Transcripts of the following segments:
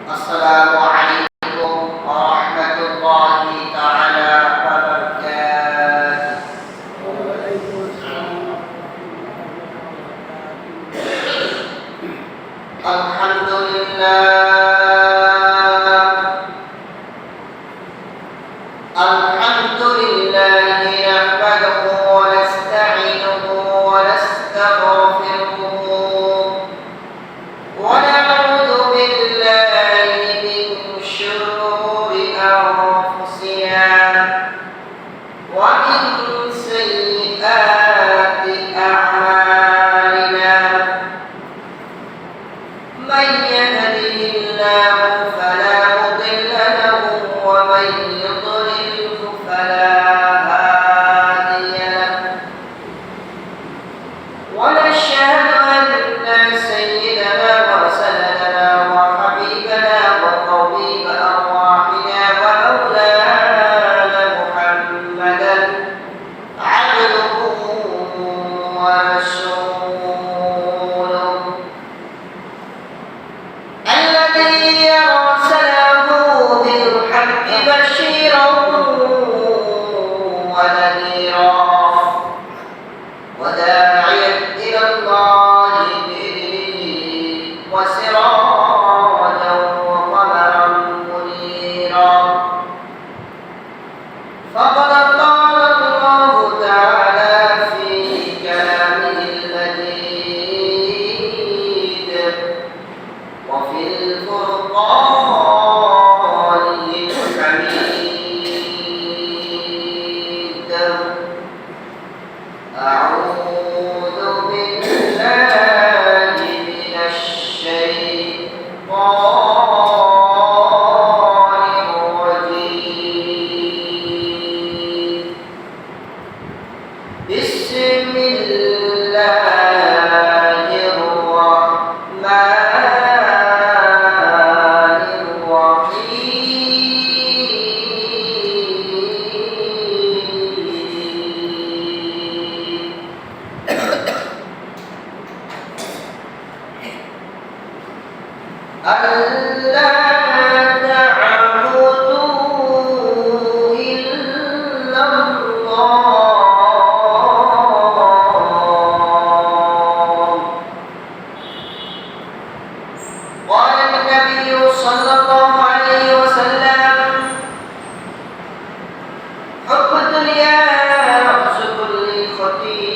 السلام عليكم ورحمة الله تعالى وبركاته. الحمد لله نحمده ونستعينه ونستغفره ونعوذ بالله من شرور أنفسنا ومن سيئات أعمالنا. من يهده الله فلا مضل له ومن يضلل فلا هادي له. ونشهد أن سيدنا وسندنا وحبيبنا وطبيب أرواحنا ومولانا محمدا عبده ورسوله الذي أرسله بالحق بشيرا ونذيرا وداعيا إلى الله بإذنه وسراجا وقمرا منيرا. فقد قال الله تعالى في كلامه المجيد وفي الفرقان الحميد. أعوذ بالله من الشيطان الرجيم. بسم الله الرحمن الرحيم. ألا تعبدوا إلا الله. قال النبي صلى الله عليه وسلم: حب الدنيا رأس كل خطيئة.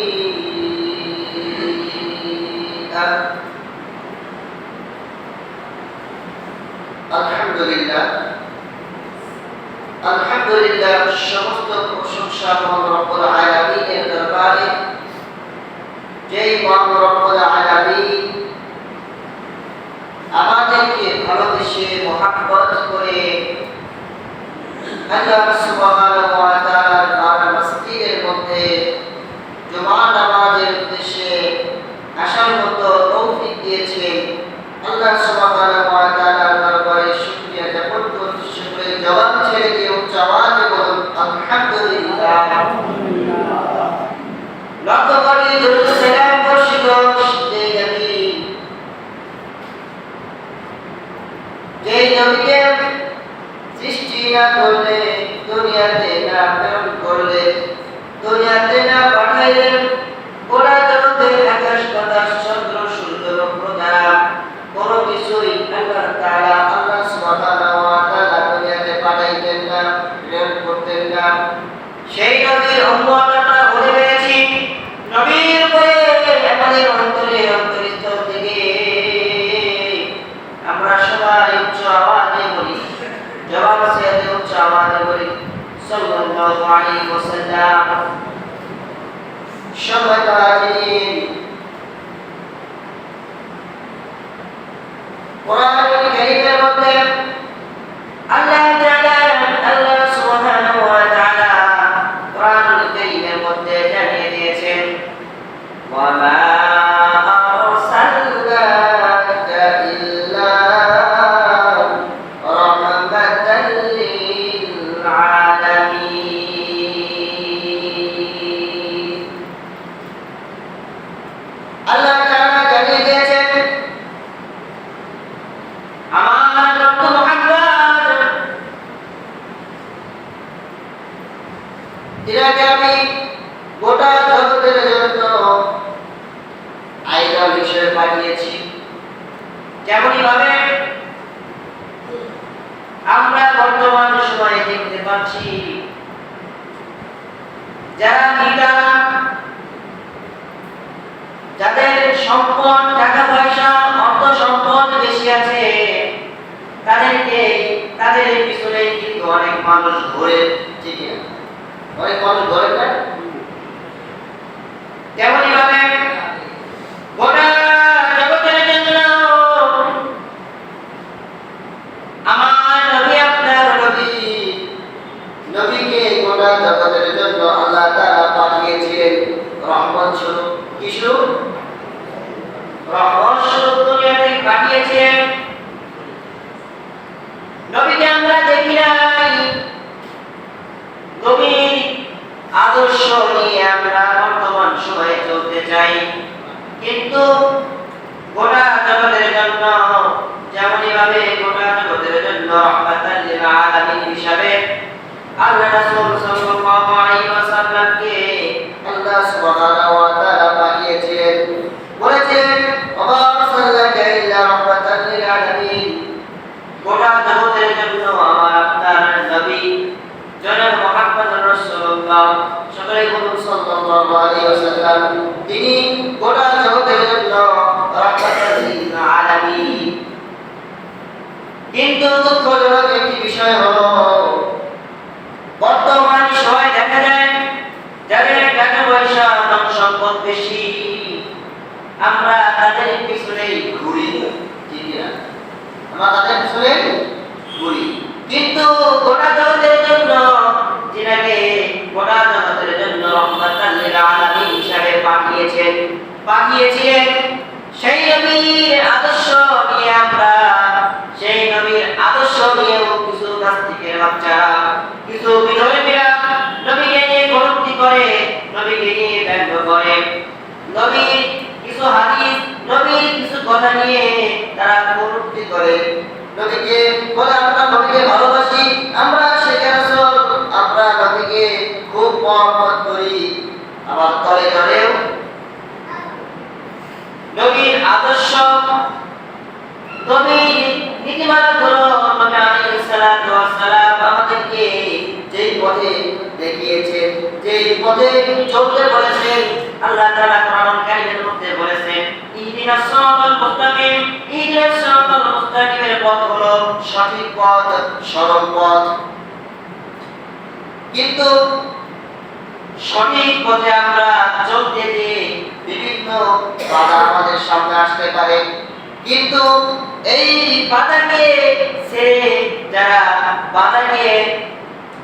আলহামদুলিল্লাহ সমস্ত প্রশংসা মহান রব্বুল আলামিনের দরবারে। যেই মহান রব্বুল আলামিন আমাদেরকে ভালোবেসে মহব্বত করে আল্লাহ সুবহানাহু ওয়া তাআলার মসজিদের মধ্যে জুমার নামাজের উদ্দেশ্যে আসার মতো তৌফিক দিয়েছেন। আল্লাহ সুবহানাহু ওয়া তাআলার দরবারে শুকরিয়া জ্ঞাপন করছি। শুকরিয়া জবান ছেড়ে দিয়ে উচ্চ আওয়াজে বলুন আলহামদুলিল্লাহ। লক্ষ্য করি দরুদ সালাম বর্ষিত যেই নবীকে সৃষ্টি না করলে, দুনিয়াতে না প্রেরণ করলে, দুনিয়াতে না পাঠাইলে, ওরা জগতে আকাশ বাতাস চন্দ্র সূর্য নক্ষত্র কোনো কিছুই আল্লাহ তাআলা সুবহানাহু ওয়া তাআলা দুনিয়াতে পাঠাইতেন না, প্রেরণ করতেন না। সেই নবীর উম্মত আমরা বলে পেয়েছি। নবীর উপরে আমাদের অন্তরস্থল থেকে আমরা সবাই উচ্চ আওয়াজে বলি, জবান ছেড়ে উচ্চ আওয়াজে বলি সাল্লাল্লাহু আলাইহি ওয়াসাল্লাম। সম্মানিত হাজিরিন, কোরআনুল কারীমের মধ্যে আল্লাহ সুবহানাহু ওয়া তাআলা কোরআনুল কারীমের মধ্যে জানিয়ে দিয়েছেন, ওয়া মা আরসালনাকা ইল্লা রাহমাতাল লিল আলামিন। আল্লাহ তাআলা জানিয়ে দিয়েছেন এটাকে আমি গোটা জগতের জন্য আইডল হিসেবে পাঠিয়েছি। যেমনই ভাবে আমরা বর্তমান সময়ে দেখতে পাচ্ছি যারা নেতারা, যাদের সম্পদ, টাকা পয়সা, অর্থ সম্পদ বেশি আছে, তাদের পিছনে কিন্তু অনেক মানুষ ঘুরে, ঠিক না? অনেক মানুষ ঘুরে না? তেমনই ভাবে গোটা জগতের জন্য আমার নবী, আপনার নবী, নবীকে গোটা জগতের জন্য আল্লাহ তাআলা পাঠিয়েছিলেন রহমত স্বরূপ। কি স্বরূপ? রহমত স্বরূপ দুনিয়াতে পাঠিয়েছিলেন। নবীকে আমরা দেখি নাই, নবীর আদর্শ নিয়ে আমরা বর্তমান সময়ে চলতে চাই, কিন্তু গোটা জগতের জন্য, যেমনই ভাবে গোটা জগতের জন্য রাহমাতাল লিল আলামিন হিসাবে আল্লাহ রাসূল সাল্লাল্লাহু আলাইহি ওয়াসাল্লামকে আল্লাহ সুবহানাহু ওয়া তাআলা পাঠিয়েছিলেন। বলেছেন ওয়া আরসালনাকা ইল্লা রাহমাতাল লিল আলামিন, গোটা জগতের জন্য আমার আপনার নবী জনাব মুহাম্মদুর রাসূলুল্লাহ, সকলে বলুন সাল্লাল্লাহু আলাইহি ওয়াসাল্লাম, তিনি গোটা জগতের জন্য রাহমাতাল লিল আলামিন। কিন্তু দুঃখজনক একটি বিষয় হলো বর্তমান সময়ে দেখা যায় যাদের টাকা পয়সা, ধন সম্পদ বেশি, আমরা তাদের পিছনে ঘুরি, ঠিক না? আমরা তাদের পিছনে ঘুরি, কিন্তু গোটা জগতের জন্য, যিনাকে গোটা জগতের জন্য রহমাতাল লিল আলামিন হিসেবে পাঠিয়েছিলেন, সেই নবীর আদর্শ নিয়ে আমরা, সেই নবীর আদর্শ নিয়েও কিছু নাস্তিকের বাচ্চারা, কিছু বিধর্মীরা নবীকে নিয়ে কটূক্তি করে, নবীকে নিয়ে ব্যঙ্গ করে, নবীর কিছু হাদিস, নবীর কিছু কথা নিয়ে তারা কটূক্তি করে, নবীকে বলে আমরা নবীকে ভালোবাসি, আমরা শেখ রাসূল, আমরা নবীকে খুব মহব্বত করি, আবার তলে তলেও নবীর আদর্শ, নবীর নীতিমালাগুলো, নবী আলাইহিস সালাতু ওয়াস সালাম আমাদেরকে যেই পথে দেখিয়েছেন, যেই পথে চলতে বলেছেন, আল্লাহ তাআলা কোরআনুল কারীমের মধ্যে বলেছেন ইহদিনাস সিরাতাল মুস্তাকিম, ইহদিনাস সিরাতাল মুস্তাকিমের পথ হলো সঠিক পথ, সরল পথ। কিন্তু সঠিক পথে আমরা চলতে গিয়ে বিভিন্ন বাধা আমাদের সামনে আসতে পারে, কিন্তু এই বাধাকে যারা বাধাকে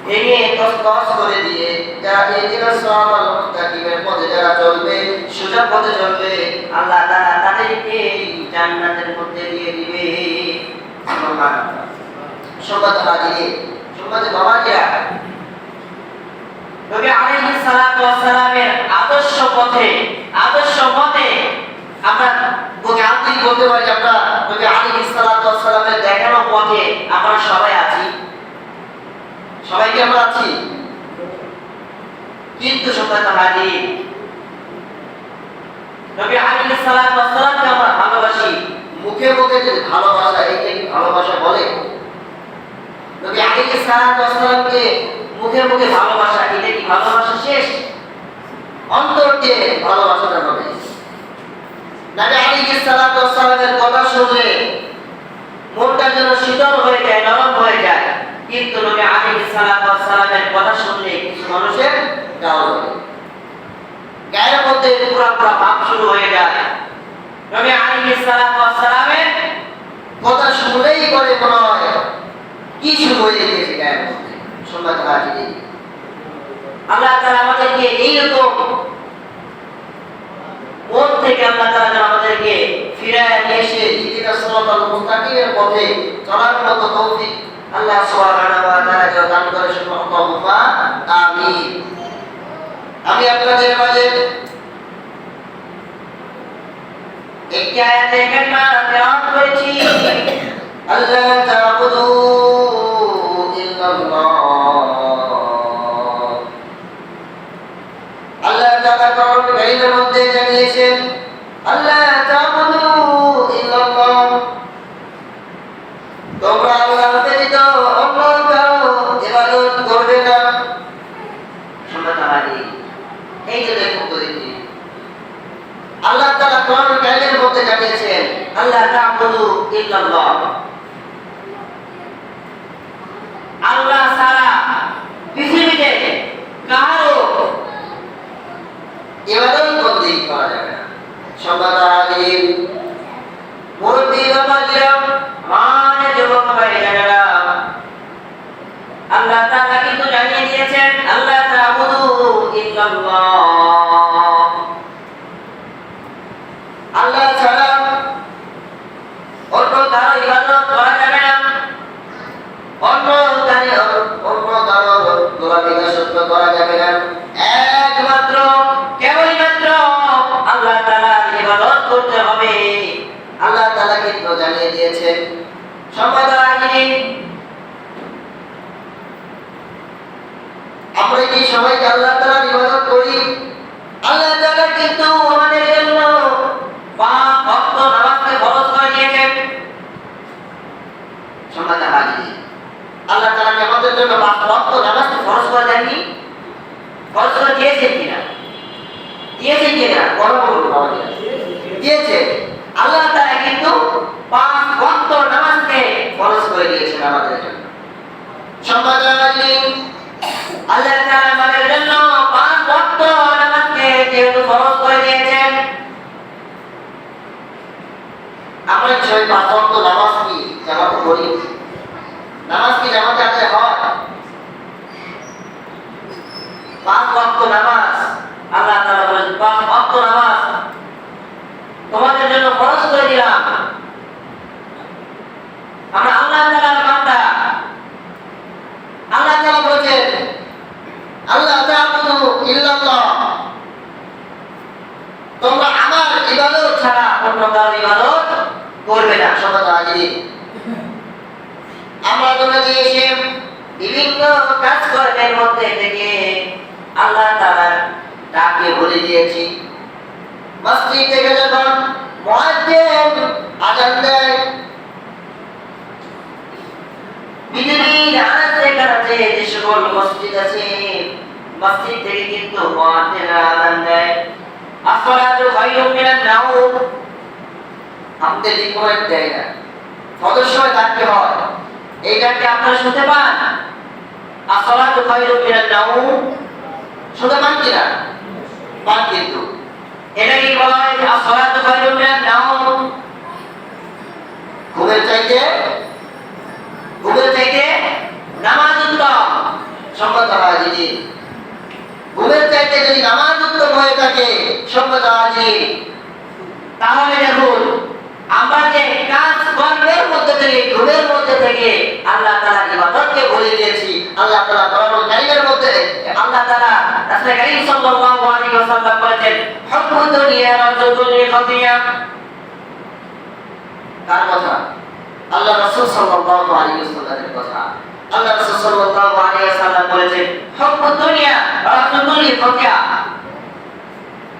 ভেঙে তছনছ করে দিয়ে যারা ইহদিনাস সিরাতাল মুস্তাকিমের পথে যারা চলবে, সোজা পথে চলবে, আল্লাহ তাআলা তাদেরকে জান্নাতের মধ্যে দিয়ে দিবে। সুবহানাল্লাহ। সুবহানাল্লাহ হাজির, সুবহানাল্লাহ বাবাজিরা, নবী আলাইহিস সালাতু ওয়াস সালামের আদর্শ পথে, আদর্শ মতে আমরা বুকে আন্তরিক বলতে পারি, আমরা নবী আলাইহিস সালাতু ওয়াস সালামের দেখানো পথে আমরা সবাই আছি। সবাই কি আমরা আছি? কিন্তু সুবহানাল্লাহ হাজির, নবী আলাইহিস সালাতু ওয়াস সালামকে আমরা ভালোবাসি, মুখে মুখে যে ভালোবাসা, এইটা কি ভালোবাসা বলে? নবী আলাইহিস সালাতু ওয়াস সালামকে মুখে মুখে ভালোবাসা, এটা কি ভালোবাসা শেষ? অন্তর দিয়ে ভালোবাসাটা হবে। নবী আলাইহিস সালাতু ওয়াস সালামের কথা শুনলে মনটা যেন শীতল হয়ে যায়, নরম হয়ে যায়, কিন্তু নবী আলাইহিস সালাতু ওয়াস সালামের কথা শুনলে কিছু মানুষের গাও জ্বলে, গায়ের মধ্যে পুরো ভাব শুরু হয়ে যায়। নবী আলাইহিস সালাতু ওয়াস সালামের কথা শুনলেই করে মনে হয় কি শুরু হয়ে গেছে গায়ের মধ্যে। সুবহানাল্লাহ হাজির, আল্লাহ তাআলা আমাদেরকে এইরকম মন থেকে আল্লাহ তাআলা আমাদেরকে ফিরায় নিয়ে এসে ইহদিনাস সিরাতাল মুস্তাকিমের পথে চলার মতো তৌফিক আল্লাহ সুবহানাহু ওয়া তাআলা দান করে। সুবহানাল্লাহ, আমিন। আমি আপনাদের মাঝে একটি আয়াতে কারিমা তেলাওয়াত করেছি, আল্লাহ তা'বুদু ইল্লাল্লাহ তা'বুদু ইল্লাল্লাহ, আল্লাহ ছাড়া পৃথিবীতে কারো ইবাদত বন্দেগী করা যাবে না। সম্মানিত হাজিরিন, মুরব্বি বাবাজিরা, মানে যুবক ভাইয়েরা, আল্লাহ তাআলা কিন্তু জানিয়ে দিয়েছেন আল্লাহ তা'বুদু ইল্লাল্লাহ, আল্লাহ ছাড়া অন্য কারো ইবাদত করা যাবে না, অন্য কারো গোলামি দাসত্ব করা যাবে না। একমাত্র কেবলমাত্র আল্লাহ তাআলার ইবাদত করতে হবে। আল্লাহ তাআলা কিন্তু জানিয়ে দিয়েছেন। সম্মানিত হাজিরিন, আমরা কি সবাই আল্লাহ তাআলার ইবাদত করি? আল্লাহ তাআলা কিন্তু আমাদের জন্য 5 ওয়াক্ত নামাজকে ফরজ করে দিয়েছেন। সম্মানিত হাজিরিন, আল্লাহ তাআলা কি আমাদের জন্য 5 ওয়াক্ত নামাজকে ফরজ করে দেননি? ফরজ করে দিয়েছেন কিনা? দিয়েছেন কিনা? বলুন। দিয়েছে। আল্লাহ তাআলা কিন্তু 5 ওয়াক্ত নামাজকে ফরজ করে দিয়েছেন আমাদের জন্য। সম্মানিত হাজিরিন, আল্লাহ তাআলা আমাদের জন্য 5 ওয়াক্ত নামাজকে যেহেতু ফরজ করে দিয়েছেন, আমরা সেই 5 ওয়াক্ত নামাজ কি জামাতে পড়ি? নামাজ কি জামাতে আদায় হয়? 5 ওয়াক্ত নামাজ আল্লাহ তাআলা বলেন 5 ওয়াক্ত নামাজ তোমাদের জন্য ফরজ করে দিলাম। আমরা আল্লাহ তাআলার বান্দা। আল্লাহ তাআলা বলেছেন আল্লাহ তা'বুদু ইল্লাল্লাহ, তোমরা আমার ইবাদত ছাড়া অন্য কারো ইবাদত করবে না। সম্মানিত হাজিরিন, আমরা দুনিয়াতে এসে বিভিন্ন কাজকর্মের মধ্যে থেকে আল্লাহ তাআলার ডাককে ভুলে দিয়েছি। মসজিদ থেকে যখন মুয়াজ্জিন আযান দেয়, পৃথিবীর আনাচে কানাচে যে সকল মসজিদ আছে, মসজিদ থেকে কিন্তু মুয়াজ্জিন আযান দেয়, আসসালাতু খায়রুম মিনান নাওম। আমাদের রিপোর্ট দেয় না, ফজর সময় ডাকতে হয়। এই ডাককে আপনারা শুনতে পান? আসসালাতু খায়রুম মিনান নাওম শুনতে পান কিনা? পান। কিন্তু এটা কি বলা হয় আসসালাতু খায়রুম মিনান নাওম? ঘুমের চাইতে নামাজ উত্তম। সম্মানিত হাজিরিন, ঘুমের চাইতে যদি নামাজ উত্তম হয়ে থাকে, সম্মানিত হাজিরিন, তাহলে দেখুন আমরা যে কাজ কর্মের মধ্যে থেকে, ঘুমের মধ্যে থেকে আল্লাহ তাআলার ইবাদতকে ভুলে দিয়েছি। আল্লাহ তাআলা কোরআনুল কারীমের মধ্যে আল্লাহ তাআলা রাসূল কারীম সাল্লাল্লাহু আলাইহি ওয়াসাল্লাম বলেছেন হুব্বু দুনিয়া রাজুলুল খাতিয়া। কার কথা? আল্লাহ রাসূল সাল্লাল্লাহু আলাইহি ওয়াসাল্লামের কথা। আল্লাহ রাসূল সাল্লাল্লাহু আলাইহি ওয়াসাল্লাম বলেছেন হুব্বু দুনিয়া রাজুলুল খাতিয়া।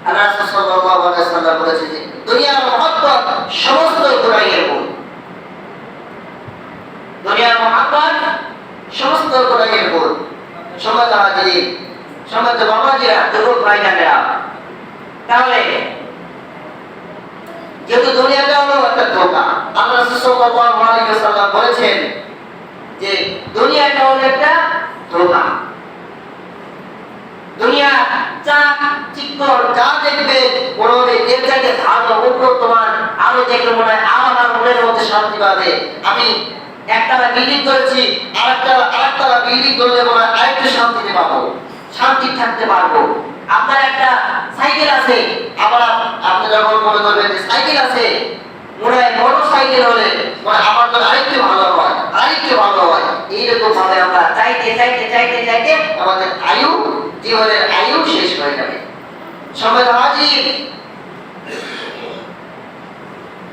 আল্লাহ রাসূল সাল্লাল্লাহু আলাইহি ওয়াসাল্লাম বলেছেন যে দুনিয়ার মহব্বত সমস্ত গুনাহের মূল। দুনিয়ার মহব্বত সমস্ত গুনাহের মূল। সম্মানিত হাজিরিন, সম্মানিত বাবাজিরা, যুবক ভাইজানেরা, তাহলে যেহেতু দুনিয়াটা হলো একটা ধোঁকা, আল্লাহ রাসূল সাল্লাল্লাহু আলাইহি ওয়াসাল্লাম বলেছেন যে দুনিয়াটা হলো একটা ধোঁকা। দুনিয়া যা চিকন যা দেখবে মনে হবে এর চাইতে ভালো উন্নতমান, আরো দেখলে মনে হয় আমার মনের মধ্যে শান্তি পাবে। আমি একতলা বিল্ডিং করেছি, আরেকতলা বিল্ডিং করলে মনে হয় আরেকটু শান্তিতে পাবো, শান্তি থাকতে পারবো। আপনার একটা সাইকেল আছে, আবার আপনি যখন মনে করবেন যে সাইকেল আছে, মনে হয় মোটর সাইকেল হলে মানে আমার জন্য আরেকটু ভালো হয়, আরেকটু ভালো হয়। এইরকম ভাবে আমরা চাইতে চাইতে চাইতে চাইতে আমাদের জীবনের আয়ু শেষ হয়ে যাবে। সম্মানিত হাজির,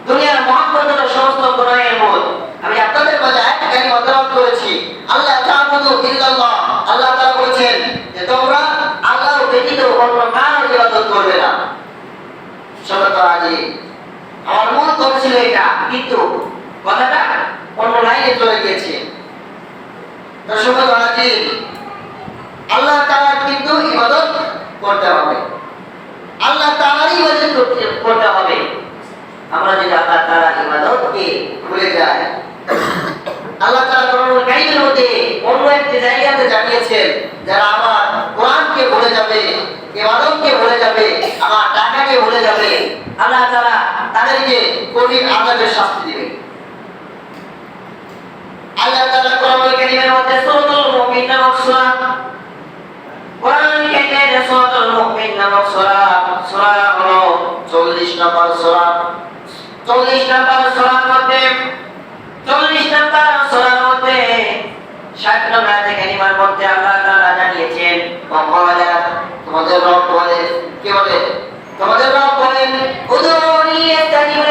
দুনিয়ার মহব্বত হলো সমস্ত গুনাহের মূল। আমি আপনাদের মাঝে একটা কালিমা তেলাওয়াত করেছি, আল্লাহ তা'বুদু ইল্লাল্লাহ। আল্লাহ তাআলা বলেছেন যে তোমরা আল্লাহ ব্যতীত অন্য কারো ইবাদত করবে না। সম্মানিত হাজির, আমার মূল কথা ছিল এটা, কিন্তু কথাটা অন্য লাইনে চলে গিয়েছে। তো সম্মানিত হাজির, আল্লাহ তাআলার কিন্তু ইবাদত করতে হবে, আল্লাহ তাআলারই ইবাদত করতে হবে। আমরা যদি আল্লাহ তাআলার ইবাদতকে আল্লাহ তাআলা কোরআনুল কারীমের মধ্যে অন্য একটি জায়গাতে জানিয়েছেন যারা আমার কোরআনকে ভুলে যাবে, ইবাদতকে ভুলে যাবে, আমার টাকাকে ভুলে যাবে, আল্লাহ তাআলা তাদেরকে কঠিন আযাবের শাস্তি দিবেন। আল্লাহ তাআলা কোরআনুল কারীমের মধ্যে সূরাতুল মুমিন নামক সূরা, কোরআনুল কারীমের সূরাতুল মুমিন নামক সূরা হলো 40 নম্বর সূরা। 40 নম্বর সূরার মধ্যে 40 নম্বর সূরার মধ্যে 60 নম্বর আয়াতে কারিমার মধ্যে আল্লাহ তাআলা জানিয়েছেন, ওয়াকালা, তোমাদের রব বলে, কি বলে? তোমাদের রব বলেন, উদুনি আস্তাজিব